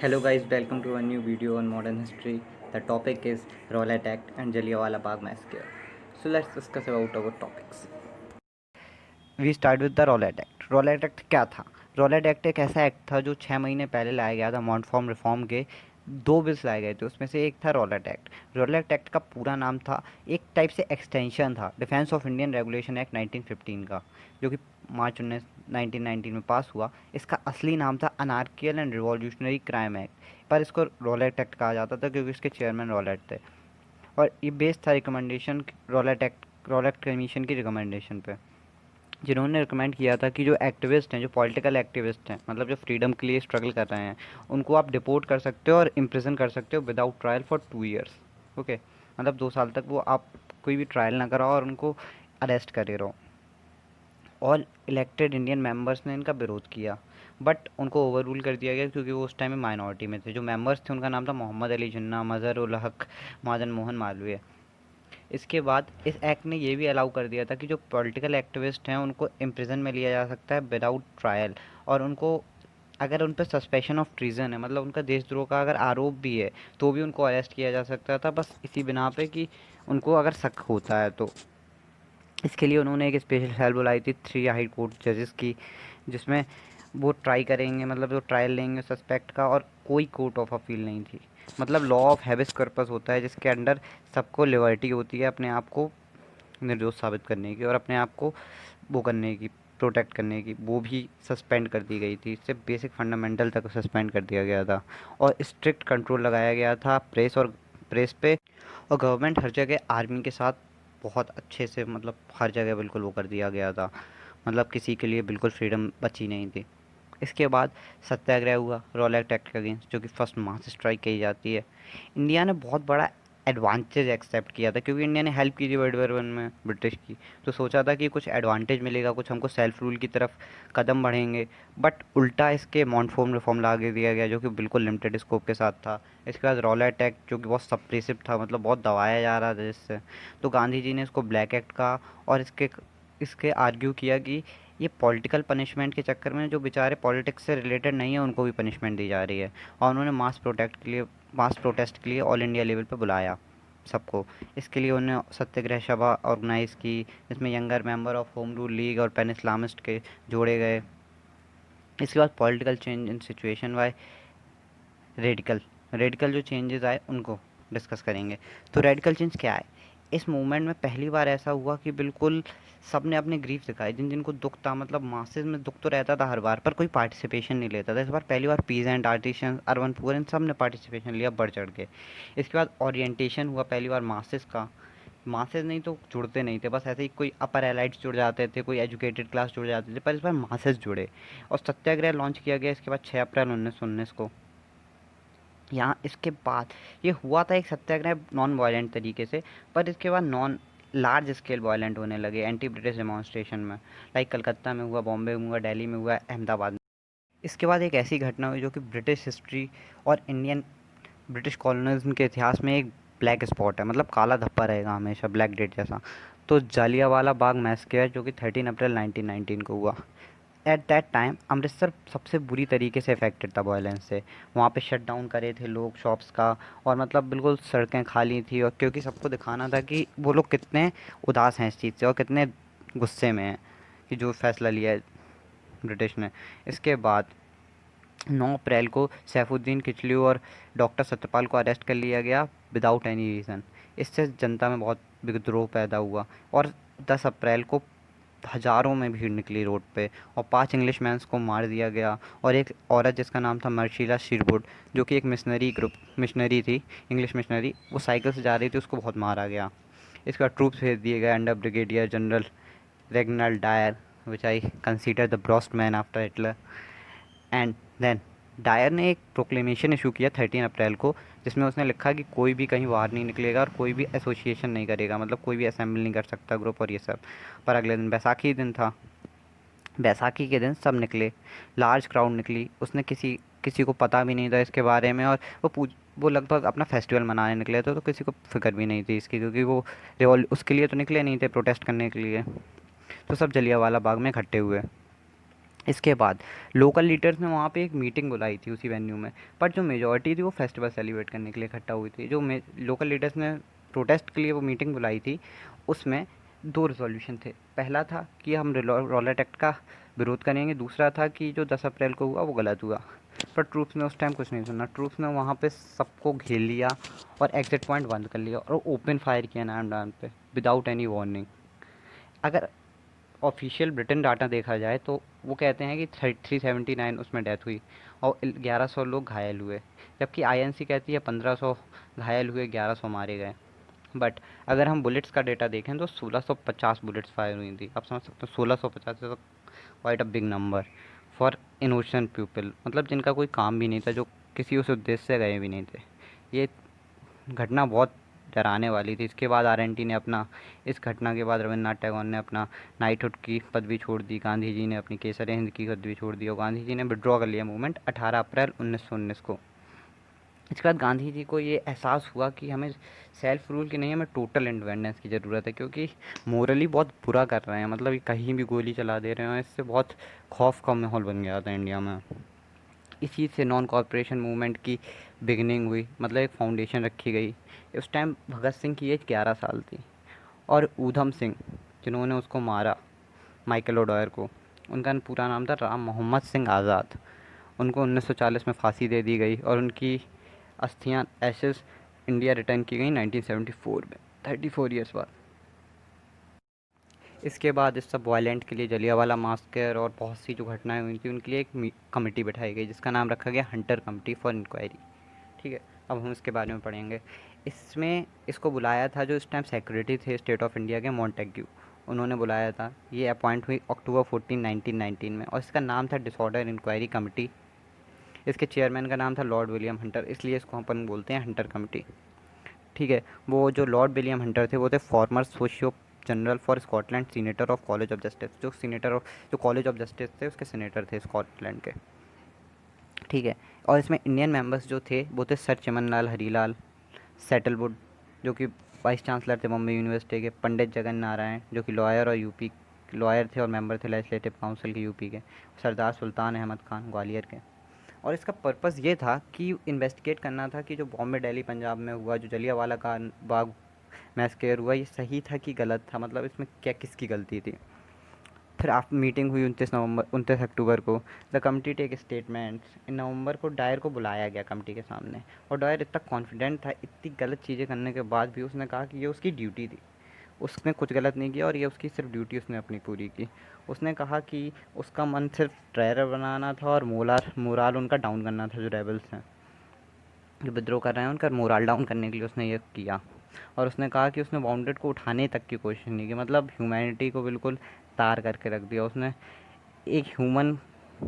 Hello guys, welcome to a new video on modern history. The topic is Rowlatt Act and Jallianwala Bagh Massacre. So let's discuss about our topics. We start with the Rowlatt Act. Rowlatt Act क्या था? Rowlatt act एक ऐसा act था जो 6 महीने पहले लाया गया था। मॉन्टफॉर्म रिफॉर्म के दो बिल्स लाए गए थे, उसमें से एक था रॉलेट एक्ट। रॉलेट एक्ट का पूरा नाम था, एक टाइप से एक्सटेंशन था, defence of Indian regulation act 1915 का, जो कि मार्च 1919 में पास हुआ। इसका असली नाम था अनार्कियल एंड रिवॉल्यूशनरी क्राइम एक्ट, पर इसको रॉलेट एक्ट कहा जाता था क्योंकि इसके चेयरमैन रॉलेट थे। और ये बेस्ड था recommendation Rowlatt Act, Rowlatt commission की रिकमेंडेशन पे, जिन्होंने रिकमेंड किया था कि जो एक्टिविस्ट हैं, जो पॉलिटिकल एक्टिविस्ट हैं, मतलब जो फ्रीडम के लिए स्ट्रगल कर रहे हैं, उनको आप डिपोर्ट कर सकते हो और इम्प्रिजन कर सकते हो without trial for 2 years. Okay, मतलब 2 साल तक वो आप कोई भी ट्रायल ना कराओ और उनको अरेस्ट करे रहो। ऑल इलेक्टेड इंडियन मेंबर्स ने इनका विरोध किया, बट उनको ओवर रूल कर दिया गया क्योंकि वो उस टाइम में माइनॉरिटी में थे। जो मेंबर्स थे उनका नाम था मोहम्मद अली जिन्ना, मज़हर उल हक, मदन मोहन मालवीय। इसके बाद इस एक्ट ने ये भी अलाउ कर दिया था कि जो पॉलिटिकल एक्टिविस्ट हैं उनको इम्प्रिजन में लिया जा सकता है विदाउट ट्रायल, और उनको अगर उन पर सस्पेशन ऑफ ट्रीजन है, मतलब उनका देशद्रोह का अगर आरोप भी है, तो भी उनको अरेस्ट किया जा सकता था, बस इसी बिना पे कि उनको अगर शक होता है तो। इसके लिए उन्होंने एक स्पेशल सेल बुलाई थी 3 हाई कोर्ट जजेस की, जिसमें वो ट्राई करेंगे, मतलब जो ट्रायल लेंगे सस्पेक्ट का, और कोई कोर्ट ऑफ अपील नहीं थी। मतलब लॉ ऑफ हैबिस कॉर्पस होता है जिसके अंडर सबको लिबर्टी होती है अपने आप को निर्दोष साबित करने की और अपने आप को वो करने की, प्रोटेक्ट करने की, वो भी सस्पेंड कर दी गई थी। इससे बेसिक फंडामेंटल तक सस्पेंड कर दिया गया था, और स्ट्रिक्ट कंट्रोल लगाया गया था प्रेस पे। और गवर्नमेंट हर जगह आर्मी के साथ बहुत अच्छे से, मतलब हर जगह बिल्कुल वो कर दिया गया था, मतलब किसी के लिए बिल्कुल फ्रीडम बची नहीं थी। इसके बाद सत्याग्रह हुआ रॉलेट एक्ट के अगेंस्ट, जो कि फर्स्ट मास स्ट्राइक कही जाती है। इंडिया ने बहुत बड़ा एडवांटेज एक्सेप्ट किया था क्योंकि इंडिया ने हेल्प की थी वर्ल्ड वॉर 1 में ब्रिटिश की, तो सोचा था कि कुछ एडवांटेज मिलेगा, कुछ हमको सेल्फ रूल की तरफ कदम बढ़ेंगे। बट उल्टा इसके मॉन्टफोर्म रिफॉर्म लागू दिया गया जो कि बिल्कुल लिमिटेड स्कोप के साथ था। इसके बाद रॉलेट एक्ट जो कि बहुत सप्रेसिव था, मतलब बहुत दबाया जा रहा था जिससे, तो गांधी जी ने इसको ब्लैक एक्ट कहा, और इसके इसके आर्ग्यू किया कि ये पॉलिटिकल पनिशमेंट के चक्कर में जो बेचारे पॉलिटिक्स से रिलेटेड नहीं है उनको भी पनिशमेंट दी जा रही है। और उन्होंने मास प्रोटेस्ट के लिए ऑल इंडिया लेवल पर बुलाया सबको। इसके लिए उन्होंने सत्याग्रह सभा ऑर्गेनाइज की, जिसमें younger member of home rule league और पेन इस्लामिस्ट के जोड़े गए। इसके बाद political change in situation Y radical radical जो चेंजेस आए उनको डिस्कस करेंगे। तो रेडिकल चेंज क्या है? इस मूवमेंट में पहली बार ऐसा हुआ कि बिल्कुल सब ने अपने ग्रीफ दिखाए, जिन जिनको दुख था, मतलब मासेस में दुख तो रहता था हर बार, पर कोई पार्टिसिपेशन नहीं लेता था। इस बार पहली बार पीजेंट, आर्टिशन, अर्बन पुअर, इन सब ने पार्टिसिपेशन लिया बढ़ चढ़ के। इसके बाद ओरिएंटेशन हुआ पहली बार मासेस का। मासेस नहीं तो जुड़ते नहीं थे, बस ऐसे ही कोई अपर एलाइट्स जुड़ जाते थे, कोई एजुकेटेड क्लास जुड़ जाते थे, पर इस बार मासेस जुड़े। और सत्याग्रह लॉन्च किया गया इसके बाद 6 अप्रैल 1919 को। यहाँ इसके बाद ये हुआ था एक सत्याग्रह नॉन वायलेंट तरीके से, पर इसके बाद नॉन लार्ज स्केल वायलेंट होने लगे एंटी ब्रिटिश डेमोन्स्ट्रेशन में। लाइक कलकत्ता में हुआ, बॉम्बे में हुआ, दिल्ली में हुआ, अहमदाबाद में। इसके बाद एक ऐसी घटना हुई जो कि ब्रिटिश हिस्ट्री और इंडियन ब्रिटिश कॉलोनिज्म के इतिहास में एक ब्लैक स्पॉट है, मतलब काला धब्बा रहेगा हमेशा, ब्लैक डेट जैसा। तो जालियांवाला बाग मैसेकर जो कि 13 अप्रैल 1919 को हुआ। एट दैट टाइम अमृतसर सबसे बुरी तरीके से अफेक्टेड था वायलेंस से। वहाँ पे शट डाउन करे थे लोग शॉप्स का, और मतलब बिल्कुल सड़कें खाली थी, और क्योंकि सबको दिखाना था कि वो लोग कितने उदास हैं इस चीज़ से और कितने गुस्से में हैं कि जो फैसला लिया है ब्रिटिश ने। इसके बाद 9 अप्रैल को सैफुद्दीन किचलू और डॉक्टर सत्यपाल को अरेस्ट कर लिया गया विदाउट एनी रीज़न। इससे जनता में बहुत विद्रोह पैदा हुआ, और 10 अप्रैल को हज़ारों में भीड़ निकली रोड पे, और 5 इंग्लिशमैन्स को मार दिया गया। और एक औरत जिसका नाम था मर्शिला शिरवुड, जो कि एक मिशनरी थी, इंग्लिश मिशनरी, वो साइकिल से जा रही थी, उसको बहुत मारा गया। इसके बाद ट्रूप्स भेज दिए गए under brigadier general Reginald Dyer, which I consider the brutest man after Hitler. And then Dyer ने एक प्रोक्लेमेशन इशू किया 13 अप्रैल को, जिसमें उसने लिखा कि कोई भी कहीं बाहर नहीं निकलेगा और कोई भी एसोसिएशन नहीं करेगा, मतलब कोई भी असेंबली नहीं कर सकता ग्रुप और ये सब। पर अगले दिन बैसाखी दिन था, बैसाखी के दिन सब निकले, लार्ज क्राउड निकली। उसने किसी किसी को पता भी नहीं था इसके बारे में, और वो लगभग अपना फेस्टिवल मनाने निकले थे, तो किसी को फिक्र भी नहीं थी इसकी, क्योंकि वो रिवॉल्व उसके लिए तो निकले नहीं थे, प्रोटेस्ट करने के लिए। तो सब जलियांवाला बाग में इकट्ठे हुए। इसके बाद लोकल लीडर्स ने वहाँ पे एक मीटिंग बुलाई थी उसी वेन्यू में, पर जो मेजॉरिटी थी वो फेस्टिवल सेलिब्रेट करने के लिए इकट्ठा हुई थी। जो लोकल लीडर्स ने प्रोटेस्ट के लिए वो मीटिंग बुलाई थी, उसमें दो रिजोल्यूशन थे। पहला था कि हम रॉलेट एक्ट का विरोध करेंगे, दूसरा था कि जो 10 अप्रैल को हुआ वो गलत हुआ। पर ट्रूप्स ने उस टाइम कुछ नहीं सुना। ट्रूप्स ने वहाँ पे सबको घेर लिया और एग्जिट पॉइंट बंद कर लिया और ओपन फायर किया नाम डान पे विदाउट एनी वार्निंग। अगर ऑफिशियल ब्रिटेन डाटा देखा जाए तो वो कहते हैं कि 379 उसमें डेथ हुई और 1100 लोग घायल हुए, जबकि आईएनसी कहती है 1500 घायल हुए, 1100 मारे गए। बट अगर हम बुलेट्स का डेटा देखें तो 1650 बुलेट्स फायर हुई थी। आप समझ सकते हो 1650 तो quite a big number for innocent people, मतलब जिनका कोई काम भी नहीं था, जो किसी उस उद्देश्य से गए भी नहीं थे। ये घटना बहुत डराने वाली थी। इसके बाद आरएनटी ने अपना, इस घटना के बाद रविन्द्रनाथ टैगोर ने अपना नाइटहुड की पदवी छोड़ दी, गांधी जी ने अपनी केसर हिंद की पदवी छोड़ दी और गांधी जी ने विड्रॉ कर लिया मूवमेंट 18 अप्रैल 1919 को। इसके बाद गांधी जी को ये एहसास हुआ कि हमें सेल्फ रूल की नहीं, हमें टोटल इंडिपेंडेंस की ज़रूरत है, क्योंकि मोरली बहुत बुरा कर रहे हैं, मतलब ये कहीं भी गोली चला दे रहे हैं। इससे बहुत खौफ का माहौल बन गया था इंडिया में। इसी से नॉन कॉरपोरेशन मूवमेंट की बिगनिंग हुई, मतलब एक फाउंडेशन रखी गई। उस टाइम भगत सिंह की एज 11 साल थी और ऊधम सिंह जिन्होंने उसको मारा, माइकल ओडॉयर को, उनका पूरा नाम था राम मोहम्मद सिंह आज़ाद। उनको 1940 में फांसी दे दी गई और उनकी अस्थियां एशेस इंडिया रिटर्न की गई 1974 में, 34 ईयर्स बाद। इसके बाद इस सब वायलेंट के लिए, जलियांवाला मास्कर और बहुत सी जो घटनाएं हुई थी, उनके लिए एक कमेटी बैठाई गई जिसका नाम रखा गया हंटर कमेटी फॉर इंक्वायरी। ठीक है, अब हम इसके बारे में पढ़ेंगे। इसमें इसको बुलाया था जो इस टाइम सेक्रेटरी थे स्टेट ऑफ इंडिया के, मॉन्टेग्यू, उन्होंने बुलाया था। ये अपॉइंट हुई अक्टूबर 14 1919 में और इसका नाम था डिसऑर्डर इंक्वायरी कमेटी। इसके चेयरमैन का नाम था लॉर्ड विलियम हंटर, इसलिए इसको अपन बोलते हैं हंटर कमेटी। ठीक है, वो जो लॉर्ड विलियम हंटर थे वो थे farmer socio general for Scotland, senator of college of justice, जो कॉलेज ऑफ जस्टिस थे उसके सीनेटर थे स्कॉटलैंड के। ठीक है, और इसमें इंडियन मेंबर्स जो थे वो थे सर चिमनलाल हरीलाल, सेटलवुड जो कि वाइस चांसलर थे बॉम्बे यूनिवर्सिटी के, पंडित जगन नारायण जो कि लॉयर थे और मेंबर थे लेजिस्लेटिव काउंसिल के यूपी के, सरदार सुल्तान अहमद खान ग्वालियर के। और इसका पर्पस ये था कि इन्वेस्टिगेट करना था कि जो बॉम्बे, दिल्ली, पंजाब में हुआ, जो जलियांवाला का बाग मैसेकर हुआ, ये सही था कि गलत था, मतलब इसमें क्या किसकी गलती थी। फिर आप मीटिंग हुई 29 अक्टूबर को। The committee take statements in नवंबर को। डायर को बुलाया गया कमिटी के सामने और डायर इतना कॉन्फिडेंट था, इतनी गलत चीज़ें करने के बाद भी उसने कहा कि ये उसकी ड्यूटी थी, उसने कुछ गलत नहीं किया और ये उसकी सिर्फ ड्यूटी उसने अपनी पूरी की। उसने कहा कि उसका मन सिर्फ टेरर बनाना था और मोराल उनका डाउन करना था, जो रेबल्स हैं, जो विद्रोह कर रहे हैं, उनका मोराल डाउन करने के लिए उसने ये किया। और उसने कहा कि उसने बाउंडेड को उठाने तक की कोशिश नहीं की, मतलब ह्यूमैनिटी को बिल्कुल तार करके रख दिया उसने। एक ह्यूमन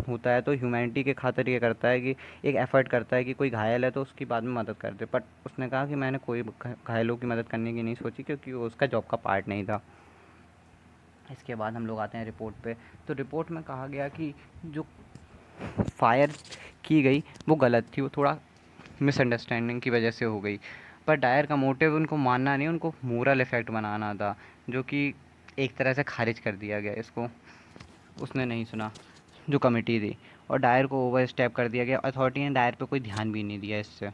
होता है तो ह्यूमैनिटी के खातिर ये करता है कि एक एफर्ट करता है कि कोई घायल है तो उसकी बाद में मदद कर दे। बट उसने कहा कि मैंने कोई घायलों की मदद करने की नहीं सोची, क्योंकि वो उसका जॉब का पार्ट नहीं था। इसके बाद हम लोग आते हैं रिपोर्ट पे। तो रिपोर्ट में कहा गया कि जो फायर की गई वो गलत थी, वो थोड़ा मिसअंडरस्टैंडिंग की वजह से हो गई। पर डायर का मोटिव उनको मानना नहीं, उनको मोरल इफ़ेक्ट बनाना था, जो कि एक तरह से खारिज कर दिया गया। इसको उसने नहीं सुना जो कमेटी थी और डायर को ओवर स्टेप कर दिया गया। अथॉरिटी ने डायर पे कोई ध्यान भी नहीं दिया। इससे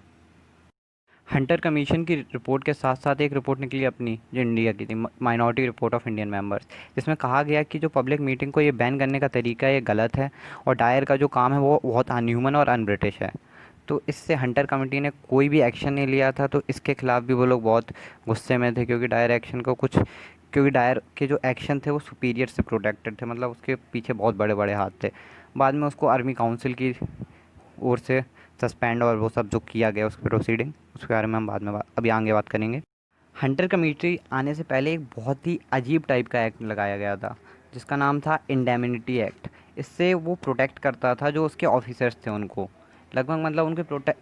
हंटर कमीशन की रिपोर्ट के साथ साथ एक रिपोर्ट निकली अपनी, जो इंडिया की थी, minority report of Indian members, जिसमें कहा गया कि जो पब्लिक मीटिंग को ये बैन करने का तरीका ये गलत है और डायर का जो काम है वो बहुत अनह्यूमन और अन ब्रिटिश है। तो इससे हंटर कमेटी ने कोई भी एक्शन नहीं लिया था, तो इसके खिलाफ भी वो लोग बहुत गुस्से में थे, क्योंकि डायर के जो एक्शन थे वो सुपीरियर से प्रोटेक्टेड थे, मतलब उसके पीछे बहुत बड़े बड़े हाथ थे। बाद में उसको आर्मी काउंसिल की ओर से सस्पेंड और वो सब जो किया गया उसकी प्रोसीडिंग, उसके बारे में हम बाद में अभी आगे बात करेंगे। हंटर कमेटी आने से पहले एक बहुत ही अजीब टाइप का एक्ट लगाया गया था जिसका नाम था इंडेमिनिटी एक्ट। इससे वो प्रोटेक्ट करता था जो उसके ऑफिसर्स थे उनको, लगभग मतलब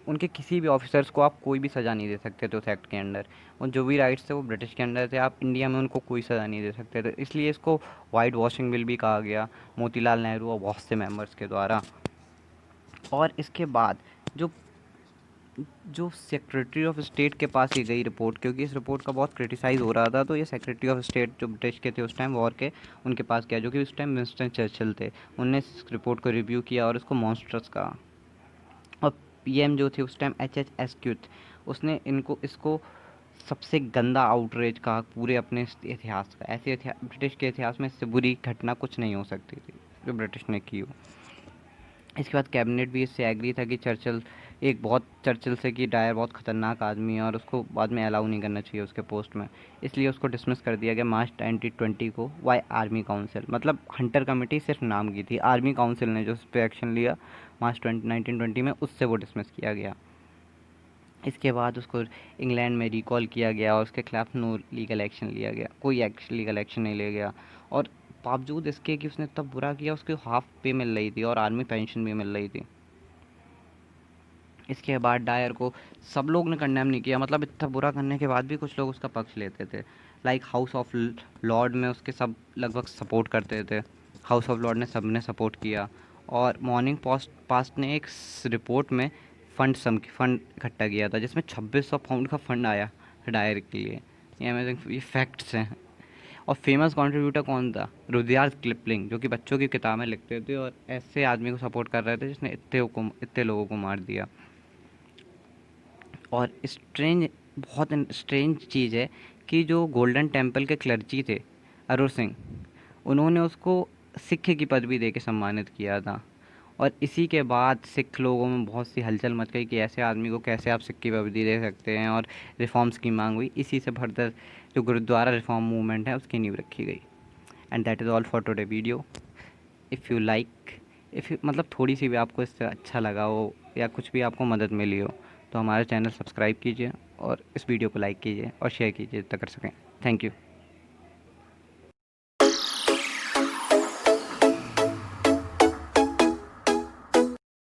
उनके किसी भी ऑफिसर्स को आप कोई भी सज़ा नहीं दे सकते थे उस एक्ट के अंडर। उन जो भी राइट्स थे वो ब्रिटिश के अंडर थे, आप इंडिया में उनको कोई सज़ा नहीं दे सकते थे। इसलिए इसको वाइट वॉशिंग बिल भी कहा गया मोतीलाल नेहरू और बहुत से मेंबर्स के द्वारा। और इसके बाद जो जो सेक्रेटरी ऑफ स्टेट के पास ही गई रिपोर्ट, क्योंकि इस रिपोर्ट का बहुत क्रिटिसाइज़ हो रहा था। तो ये सेक्रेटरी ऑफ स्टेट जो ब्रिटिश के थे उस टाइम वॉर के, उनके पास गया, जो कि उस टाइम विंस्टन चर्चिल थे। उनने इस रिपोर्ट को रिव्यू किया और उसको मॉन्स्ट्रस कहा। और पीएम जो थे उस टाइम एचएच थे, उसने इसको सबसे गंदा आउटरेज कहा पूरे अपने इतिहास का। ऐसे ब्रिटिश के इतिहास में इससे बुरी घटना कुछ नहीं हो सकती थी जो ब्रिटिश ने की हो। इसके बाद कैबिनेट भी इससे एग्री था कि चर्चिल से कि डायर बहुत ख़तरनाक आदमी है और उसको बाद में अलाउ नहीं करना चाहिए उसके पोस्ट में। इसलिए उसको डिसमिस कर दिया गया मार्च 2020 को बाय आर्मी काउंसिल। मतलब हंटर कमेटी सिर्फ नाम की थी, आर्मी काउंसिल ने जो उस पर एक्शन लिया मार्च 1920 में, उससे वो डिसमिस किया गया। इसके बाद उसको इंग्लैंड में रिकॉल किया गया और उसके खिलाफ नो लीगल एक्शन लिया गया, कोई लीगल एक्शन नहीं लिया गया। और बावजूद इसके कि उसने तब बुरा किया, उसको हाफ पे मिल रही थी और आर्मी पेंशन भी मिल रही थी। इसके बाद डायर को सब लोग ने कंडेम नहीं किया, मतलब इतना बुरा करने के बाद भी कुछ लोग उसका पक्ष लेते थे। लाइक हाउस ऑफ लॉर्ड में उसके सब लगभग सपोर्ट करते थे, हाउस ऑफ लॉर्ड ने सब ने सपोर्ट किया। और मॉर्निंग पास्ट ने एक रिपोर्ट में फंड इकट्ठा किया था जिसमें 2600 पाउंड का फंड आया डायर के लिए। ये अमेजिंग, ये फैक्ट्स हैं। और फेमस कंट्रीब्यूटर कौन था? रुडयार्ड किपलिंग, जो कि बच्चों की किताबें लिखते थे और ऐसे आदमी को सपोर्ट कर रहे थे जिसने इतने लोगों को मार दिया। और बहुत स्ट्रेंज चीज़ है कि जो गोल्डन टेम्पल के क्लर्जी थे अरुण सिंह, उन्होंने उसको सिख की पदवी दे के सम्मानित किया था। और इसी के बाद सिख लोगों में बहुत सी हलचल मच गई कि ऐसे आदमी को कैसे आप सिख की पदवी दे सकते हैं, और रिफॉर्म्स की मांग हुई। इसी से फर्दर जो गुरुद्वारा रिफॉर्म मूवमेंट है उसकी नींव रखी गई। And that is all for today video. If you like, मतलब थोड़ी सी भी आपको इससे अच्छा लगा हो या कुछ भी आपको मदद मिली हो, तो हमारे चैनल सब्सक्राइब कीजिए और इस वीडियो को लाइक कीजिए और शेयर कीजिए जितना कर सकें। Thank you.